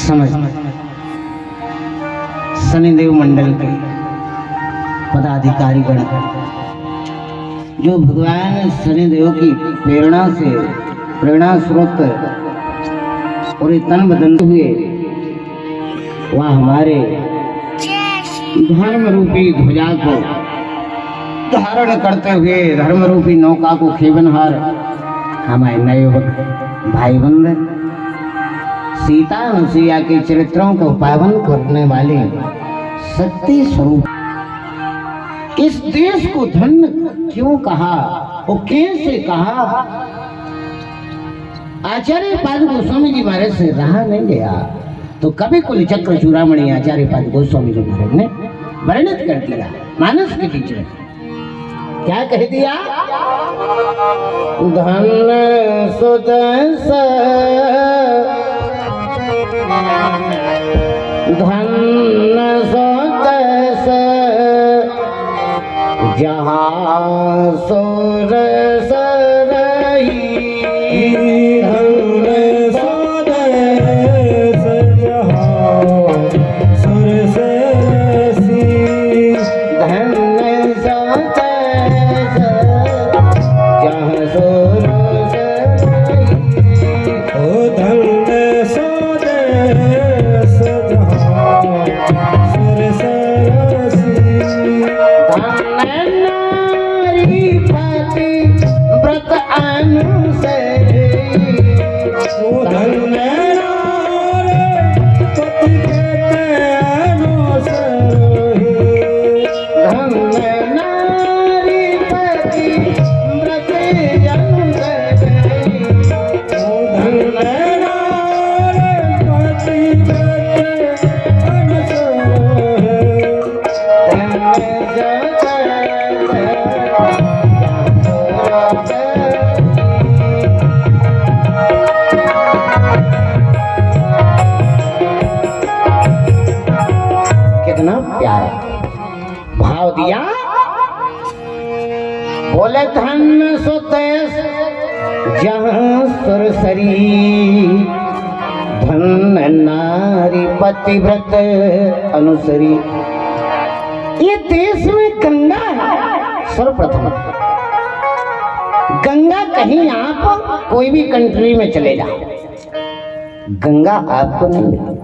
समझ शनिदेव मंडल के पदाधिकारी गण जो भगवान शनिदेव की प्रेरणा स्रोत और तन बदन हुए, वह हमारे धर्म रूपी ध्वजा को धारण करते हुए धर्म रूपी नौका को खेवनहार हमारे नवयुवक भाई बंद सीता अनुसुईया के चरित्रों को पावन करने वाले शक्ति स्वरूप इस देश को धन्य क्यों कहा और कैसे कहा, आचार्य पाद गोस्वामी जी महाराज से रहा नहीं गया तो कभी कुल चक्र चूड़ामणि आचार्य पाद गोस्वामी जी महाराज ने वर्णित कर दिया। मानस के टीचर क्या कह दिया, धन सुदस धन सुदस जहाँ सुर सरही, धन सुदस जहाँ सुर सरसी, धन सुदस जहाँ सुर सरही, ओ धन सुदस जहाँ सुर सरसी, धन नारी पति व्रत अनुसरी, ओ धन पति के अनुसरी, धन नारी पति व्रत अनुसरी, ओ धन पति के अनुसरी, कितना प्यारा भाव दिया। बोले धन सुदेश जहाँ सुरसरी, धन नारी पतिव्रत अनुसरी। ये देश में गंगा है सर्वप्रथम। गंगा कहीं आप कोई भी कंट्री में चले जाओ, गंगा आपको नहीं मिलेगी।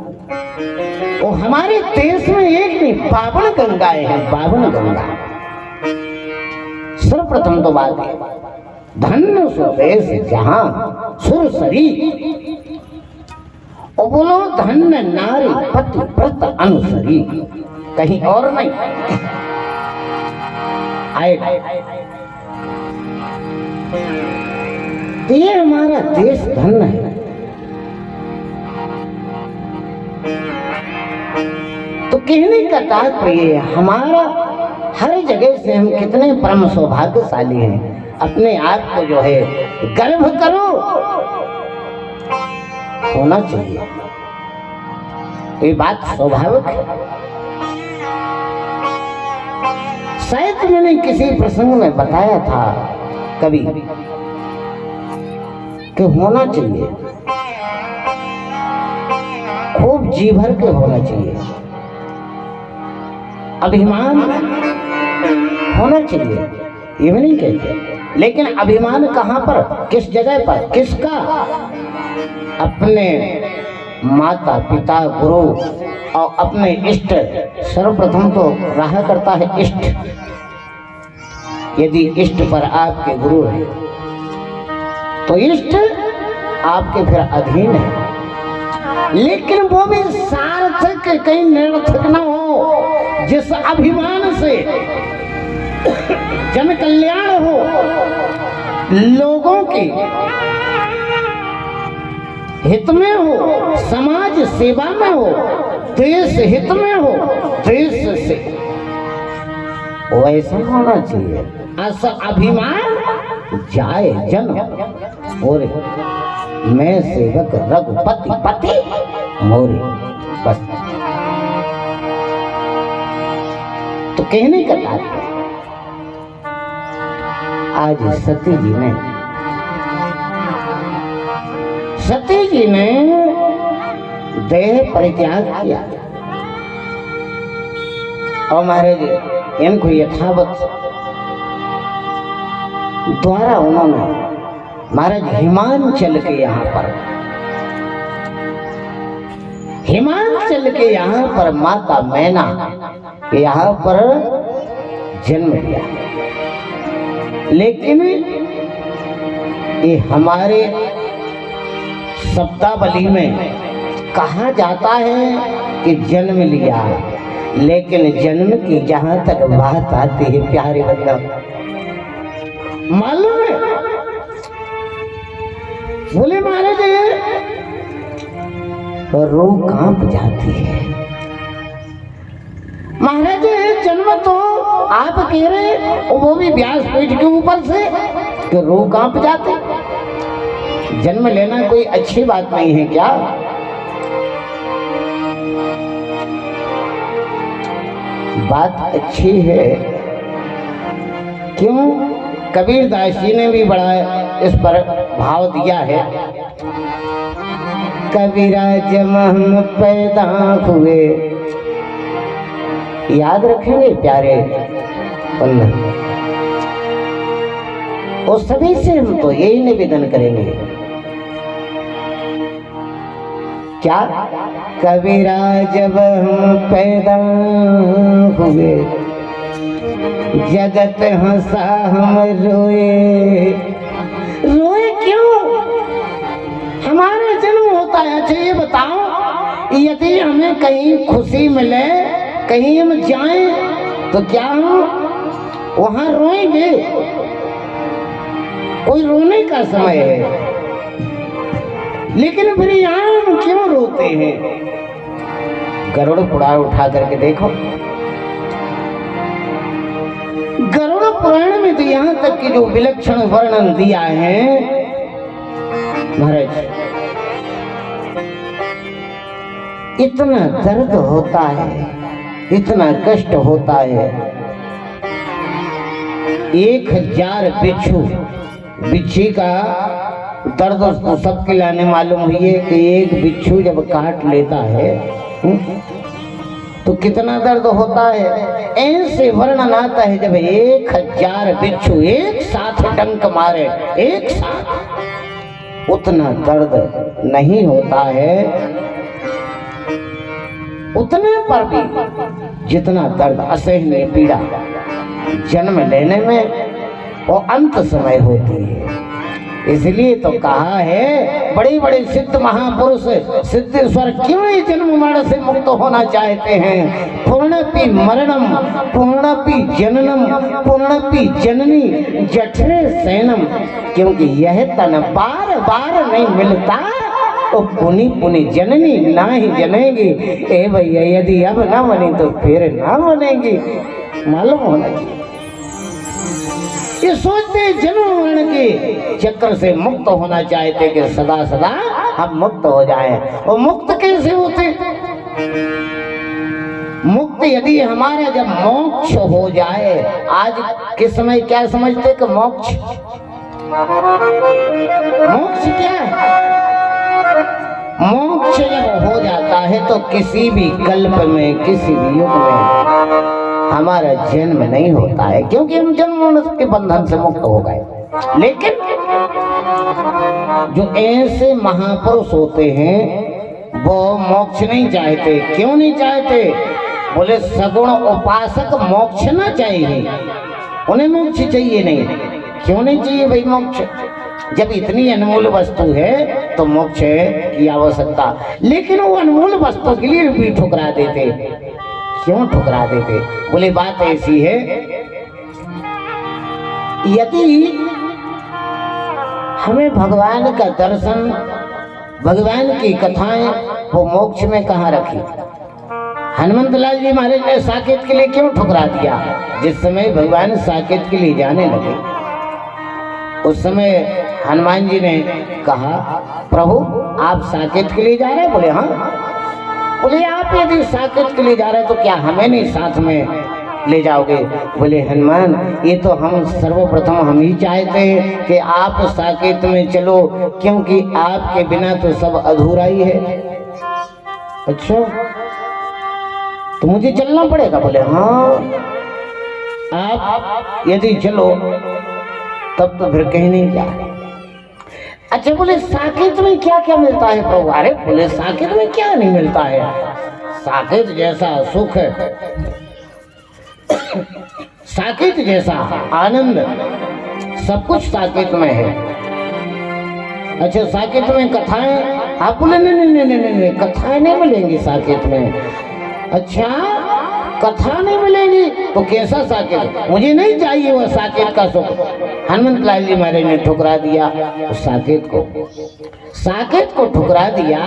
वो हमारे देश में एक नहीं, 52 गंगाएं हैं, 52 गंगा। सर्वप्रथम तो बात है धन्य सुदेश जहाँ सुरसरी, और बोलो धन्य नारी पतिव्रत अनुसरी, कहीं और नहीं आएगा। ये हमारा देश धन्य है। तो कहने का तात्पर्य हमारा हर जगह से हम कितने परम सौभाग्यशाली हैं। अपने आप को जो है गर्व करो, होना चाहिए, ये बात स्वाभाविक है। शायद मैंने किसी प्रसंग में बताया था कभी कि होना चाहिए, खूब जी भर के होना चाहिए, अभिमान होना चाहिए, ये भी नहीं कहते। लेकिन अभिमान कहाँ पर, किस जगह पर, किसका? अपने माता पिता गुरु और अपने इष्ट। सर्वप्रथम तो रहा करता है इष्ट। यदि इष्ट पर आपके गुरु है तो इष्ट आपके फिर अधीन है, लेकिन वो भी सार्थक, कहीं निरर्थक न हो, जिस अभिमान से जन कल्याण हो, लोगों के हित में हो, समाज सेवा में हो, देश हित में हो, देश से वैसा होना चाहिए। ऐसा अभिमान जाए जन मोरे, मैं सेवक रघुपति पति मोरे, बस। तो कहने का तात्पर्य आज सती जी ने देह परित्याग किया और महाराज इनको यथावत द्वारा उन्होंने महाराज हिमांचल के यहाँ पर माता मैना के यहाँ पर जन्म लिया। लेकिन ये हमारे सप्तावली में कहा जाता है कि जन्म लिया, लेकिन जन्म की जहां तक बात आती है प्यारे बंदा, मालूम है बोले महाराज रूह कांप जाती है। महाराज जन्म तो आप कह रहे वो भी व्यास पीठ के ऊपर से कि रूह कांप जाते। जन्म लेना कोई अच्छी बात नहीं है क्या? बात अच्छी है। क्यों? कबीर दास जी ने भी बड़ा इस पर भाव दिया है। कबीरा जब हम पैदा हुए, याद रखेंगे प्यारे बंधन, और सभी से हम तो यही निवेदन करेंगे क्या? कबीरा जब हम पैदा हुए, जगत हंसा हम रोए। रोए क्यों? हमारा जन्म होता है। अच्छा ये बताओ, यदि हमें कहीं खुशी मिले, कहीं हम जाएं, तो क्या हम वहां रोएंगे? कोई रोने का समय है, लेकिन फिर यहाँ हम क्यों रोते हैं? गरुड़ पुराण उठा करके देखो। गरुड़ पुराण में तो यहाँ तक कि जो विलक्षण वर्णन दिया है महाराज, इतना दर्द होता है, इतना कष्ट होता है। 1000 बिच्छू का दर्द तो सबके लाने मालूम हुई है कि एक बिच्छू जब काट लेता है तो कितना दर्द होता है। ऐसे वर्णन आता है जब 1000 बिच्छू एक साथ डंक मारे, एक साथ, उतना दर्द नहीं होता है। उतने पर भी जितना दर्द, असहनीय पीड़ा जन्म लेने में और अंत समय होती है। इसलिए तो कहा है बड़े बड़े सिद्ध महापुरुष सिद्धेश्वर क्यों ही जन्म मरण से मुक्त होना चाहते हैं। पूर्णपि मरणम पूर्णपि जननम पूर्णपि जननी जठरे सैनम, क्योंकि यह तन बार बार नहीं मिलता तो पुनि पुनि जननी ना ही जनेगी। ए भैया यदि अब ना बनी तो फिर ना बनेगी। मालूम होना चाहिए। ये सोचते जन्म मरण के चक्र से मुक्त होना चाहते कि सदा सदा हम मुक्त हो जाएं। और मुक्त कैसे होते? मुक्त यदि हमारा जब मोक्ष हो जाए, आज के समय क्या समझते कि मोक्ष क्या है? मोक्ष जब हो जाता है तो किसी भी कल्प में, किसी भी युग में हमारा जन्म नहीं होता है, क्योंकि हम जन्म के बंधन से मुक्त हो गए। लेकिन जो ऐसे महापुरुष होते हैं वो मोक्ष नहीं चाहते। क्यों नहीं चाहते? बोले सगुण उपासक मोक्ष ना चाहिए, उन्हें मोक्ष चाहिए नहीं। क्यों नहीं चाहिए भाई मोक्ष? जब इतनी अनमोल वस्तु है तो मोक्ष की आवश्यकता। लेकिन वो अनमोल वस्तु के लिए भी ठुकरा देते। क्यों ठुकरा देते? बोले बात ऐसी है, यदि हमें भगवान का दर्शन, भगवान की कथाएं वो मोक्ष में कहाँ रखी? हनुमंत लाल जी महाराज ने साकेत के लिए क्यों ठुकरा दिया? जिस समय भगवान साकेत के लिए जाने लगे उस समय हनुमान जी ने कहा, प्रभु आप साकेत के लिए जा रहे हैं? बोले हाँ। बोले आप यदि साकेत के लिए जा रहे हैं तो क्या हमें नहीं साथ में ले जाओगे? बोले हनुमान ये तो हम सर्वप्रथम हम ही चाहते हैं कि आप साकेत में चलो, क्योंकि आपके बिना तो सब अधूरा ही है। अच्छा तो मुझे चलना पड़ेगा? बोले हाँ, आप यदि चलो तब तो फिर कहीं नहीं क्या। अच्छा बोले साकेत में क्या क्या मिलता है प्रभु? अरे बोले साकेत में क्या नहीं मिलता है, साकेत जैसा सुख, साकेत जैसा आनंद सब कुछ साकेत में है। अच्छा साकेत में कथाएं? आप बोले नहीं नहीं नहीं नहीं, कथाएं नहीं मिलेंगी साकेत में। अच्छा कथा नहीं मिलेगी तो कैसा साकेत? मुझे नहीं चाहिए वह साकेत का सुख। हनुमंत लाल जी महाराज ने ठुकरा दिया उस साकेत को ठुकरा दिया।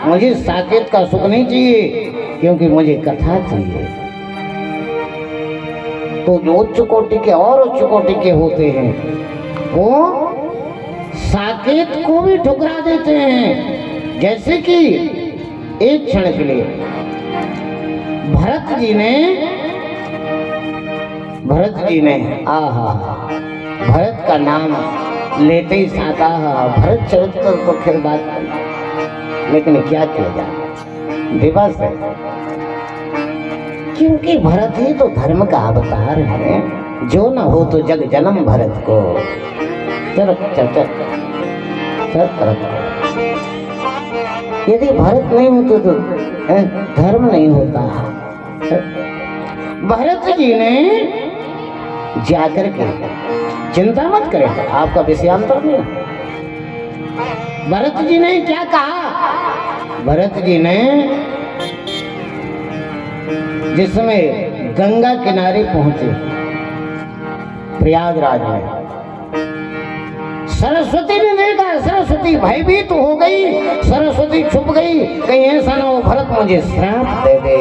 मुझे साकेत का सुख नहीं चाहिए, क्योंकि मुझे कथा चाहिए। तो जो उच्च कोटि के और उच्च कोटि के होते हैं वो साकेत को भी ठुकरा देते हैं। जैसे कि एक क्षण के लिए भरत जी ने आहा, भरत का नाम लेते ही साथ भरत चरित्र तो फिर बात करें, लेकिन क्या किया जाए, दिवस है, क्योंकि भरत ही तो धर्म का अवतार है। जो न हो तो जग जन्म भरत को, यदि भरत नहीं होते तो धर्म नहीं होता। भरत जी ने जाकर के, चिंता मत करें आपका विषयांतर नहीं। भरत जी ने क्या कहा? भरत जी ने जिसमें गंगा किनारे पहुंचे प्रयागराज में, सरस्वती ने देखा, सरस्वती भयभीत हो गई, सरस्वती छुप गई, कहीं ऐसा ना हो भरत मुझे श्राप दे दे,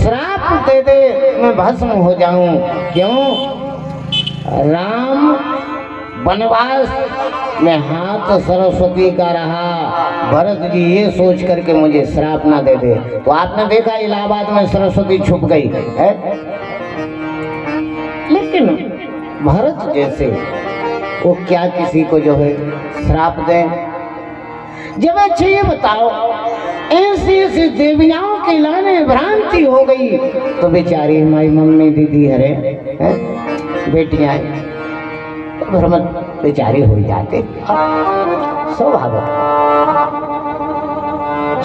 श्राप दे दे, मैं भस्म हो जाऊं। क्यों? राम वनवास में हाथ सरस्वती का रहा, भरत जी ये सोच करके मुझे श्राप ना दे दे। तो आपने देखा इलाहाबाद में सरस्वती छुप गई है, लेकिन भरत जैसे वो क्या किसी को जो है श्राप दें? जब अच्छे ये बताओ ऐसी ऐसी देवियाओं के लाने भ्रांति हो गई तो बेचारी हमारी मम्मी दीदी हरे बेटियां भ्रमत बेचारी हो जाते, स्वाभाविक।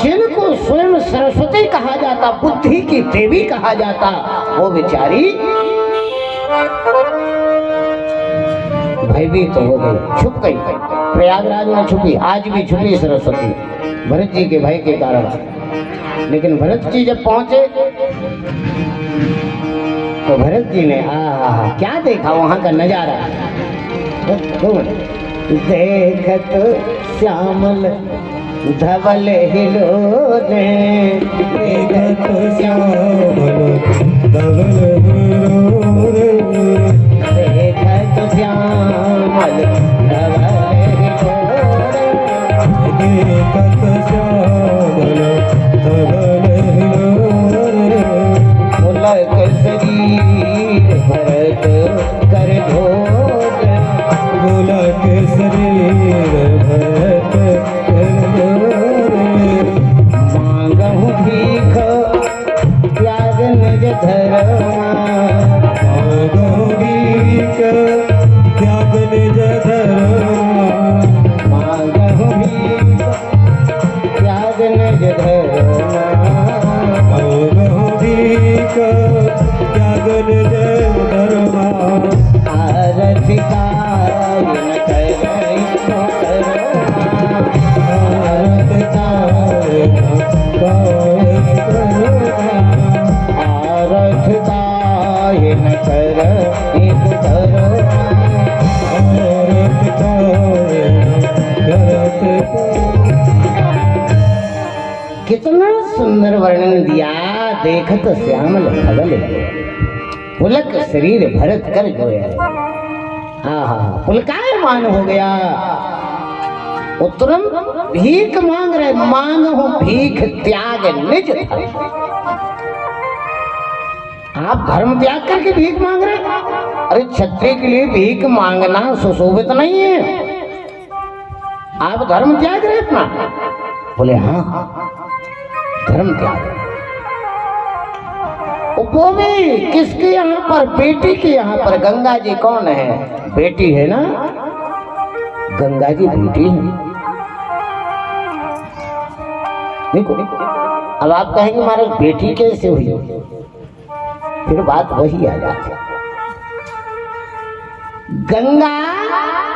जिनको स्वयं सरस्वती कहा जाता, बुद्धि की देवी कहा जाता, वो बेचारी भयभीत तो हो गई, छुप गई, प्रयागराज में छुपी, आज भी छुपी सरस्वती भरत जी के भय के कारण। लेकिन भरत जी जब पहुंचे तो भरत जी ने क्या देखा वहां का नजारा? देखत श्यामल धवल हिलोरे, देखत श्यामल धवल हिलोरे, देखत श्यामल धवल हिलोरे, देखत श्यामल धवल हिलोरे, पुलक शरीर भरत कर धोर, पुलक शरीर भरत कर धोरे, मांगहु भीख त्याग निज धर्मा, मांगहु भीख त्याग निज धर्मा, मांगहु भीख त्याग निज धर्मा, मांगहु भीख त्याग निज धर्मा, आरती कायन करई तो करुणा, आरती कायन आरती कायन करई तो करुणा, आरती कायन करत कितना सुंदर वर्णन दिया। देखत श्यामल धवल पुलक शरीर भरत कर जोया, पुलकायमान हो गया। वो तुरंत भीख मांग रहे, मांगो भीख त्याग निज धर्म। आप धर्म त्याग करके भीख मांग रहे? अरे क्षत्रिय के लिए भीख मांगना सुशोभित नहीं है, आप धर्म त्याग रहे अपना? बोले हाँ। धर्म त्याग। वो भी किसके यहाँ पर? बेटी के यहाँ पर। गंगा जी कौन है? बेटी है ना, गंगा जी बेटी है। देखो अब आप कहेंगे महाराज बेटी कैसे हुई, फिर बात वही आ जाती है। गंगा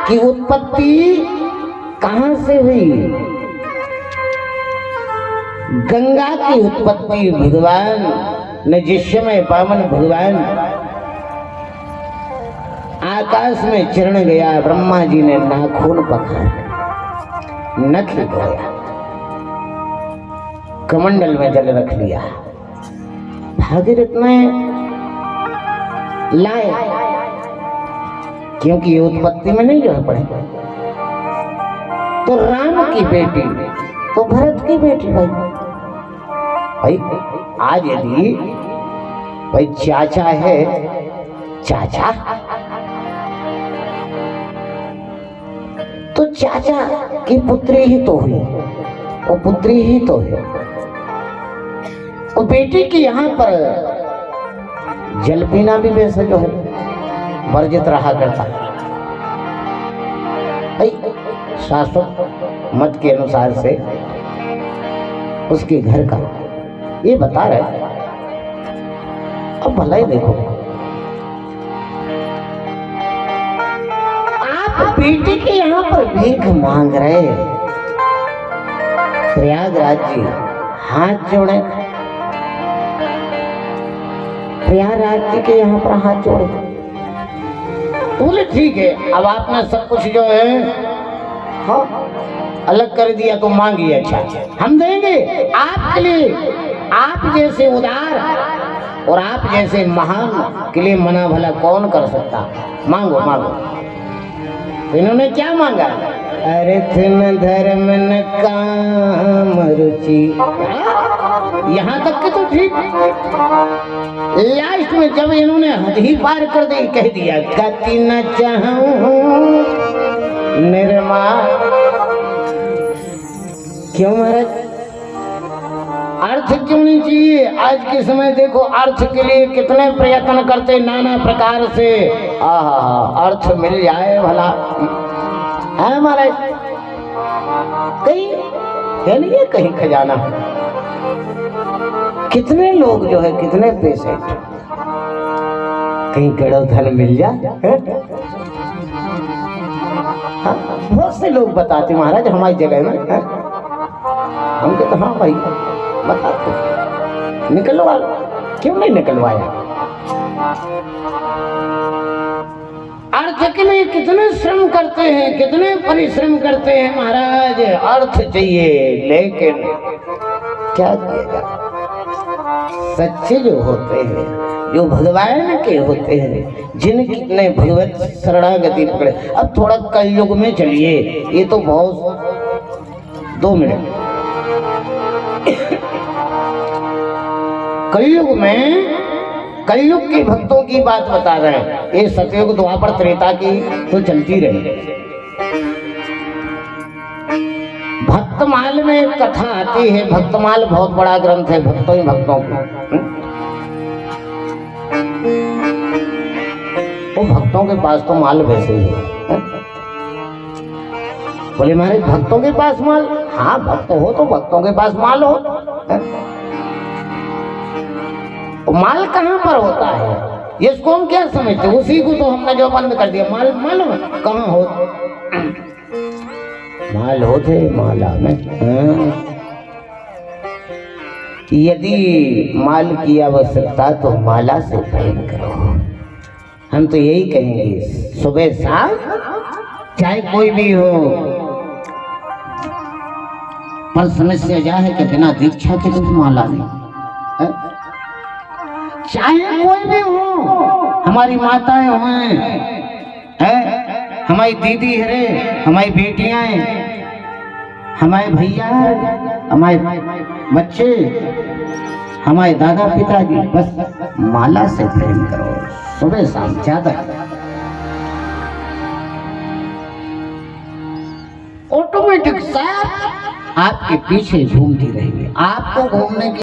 की उत्पत्ति कहां से हुई? गंगा की उत्पत्ति भगवान ने जिस समय पावन भगवान आकाश में चरण गया, ब्रह्मा जी ने नाखून पकड़ा, नख गया, कमंडल में जल रख लिया, भागीरथ में लाए, क्योंकि ये उत्पत्ति में नहीं रह पड़े। तो राम की बेटी तो भरत की बेटी। भाई आज यदि भाई चाचा है, चाचा तो चाचा की पुत्री ही तो हुई, वो पुत्री ही तो है। वो बेटी की यहाँ पर जल पीना भी वैसे जो है वर्जित रहा करता। शास्त्र मत के अनुसार से उसके घर का ये बता रहे। अब भला ही देखो, आप बेटी के यहाँ पर भीख मांग रहे, प्रयागराज जी हाथ जोड़े, प्रयागराज जी के यहाँ पर हाथ जोड़े, बोले ठीक है अब आपने सब कुछ जो है हाँ अलग कर दिया तो मांगिए, अच्छा हम देंगे आपके लिए। आप जैसे उदार और आप जैसे महान के लिए मना भला कौन कर सकता? मांगो मांगो। इन्होंने क्या मांगा? अर्थ न धर्म न काम रुचि, यहाँ तक के तो ठीक। लास्ट में जब इन्होंने हद ही पार कर दी, कह दिया गति न चाहूं निर्मा। क्यों महाराज? अर्थ क्यों नहीं चाहिए? आज के समय देखो अर्थ के लिए कितने प्रयत्न करते, नाना प्रकार से। अर्थ मिल जाए भला है महाराज, कहीं है नहीं है कहीं खजाना। कितने लोग जो है, कितने पेशेंट, कहीं गड़ो धन मिल जाए। बहुत से लोग बताते महाराज हमारी जगह में है? हम कहते हाँ भाई बताते, निकलवा, क्यों नहीं निकलवाया? अर्थ के लिए कितने श्रम करते हैं, कितने परिश्रम करते हैं महाराज, अर्थ चाहिए, लेकिन क्या किया जाए? सच्चे जो होते हैं, जो भगवान के होते हैं, जिनने भगवत शरणागति पकड़े। अब थोड़ा कलयुग में चलिए, ये तो बहुत 2 मिनट। कलयुग में कलयुग के भक्तों की बात बता रहे हैं। ये सतयुग द्वापर त्रेता की तो चलती रही। भक्तमाल में कथा आती है। भक्तमाल बहुत बड़ा ग्रंथ है भक्तों ही भक्तों का। वो भक्तों के पास तो माल वैसे ही है। बोले महाराज भक्तों के पास माल? हाँ भक्त हो तो भक्तों के पास माल हो। माल कहाँ पर होता है ये इसको हम क्या समझते? उसी को तो हमने जो बंद कर दिया। माल मालूम कहाँ हो? माल होते माला में। यदि माल की आवश्यकता तो माला से प्रेम करो। हम तो यही कहेंगे सुबह शाम चाहे कोई भी हो, पर समस्या यह है कि बिना दीक्षा के तो माला नहीं। चाहे कोई भी हो, हमारी माताएं हों, हमारी दीदी है, हमारी बेटियां, हमारे भैया, हमारे बच्चे, हमारे दादा पिताजी, बस माला से प्रेम करो सुबह शाम ज्यादा। ऑटोमेटिक साथ आपके पीछे झूमती रहेगी। आपको घूमने की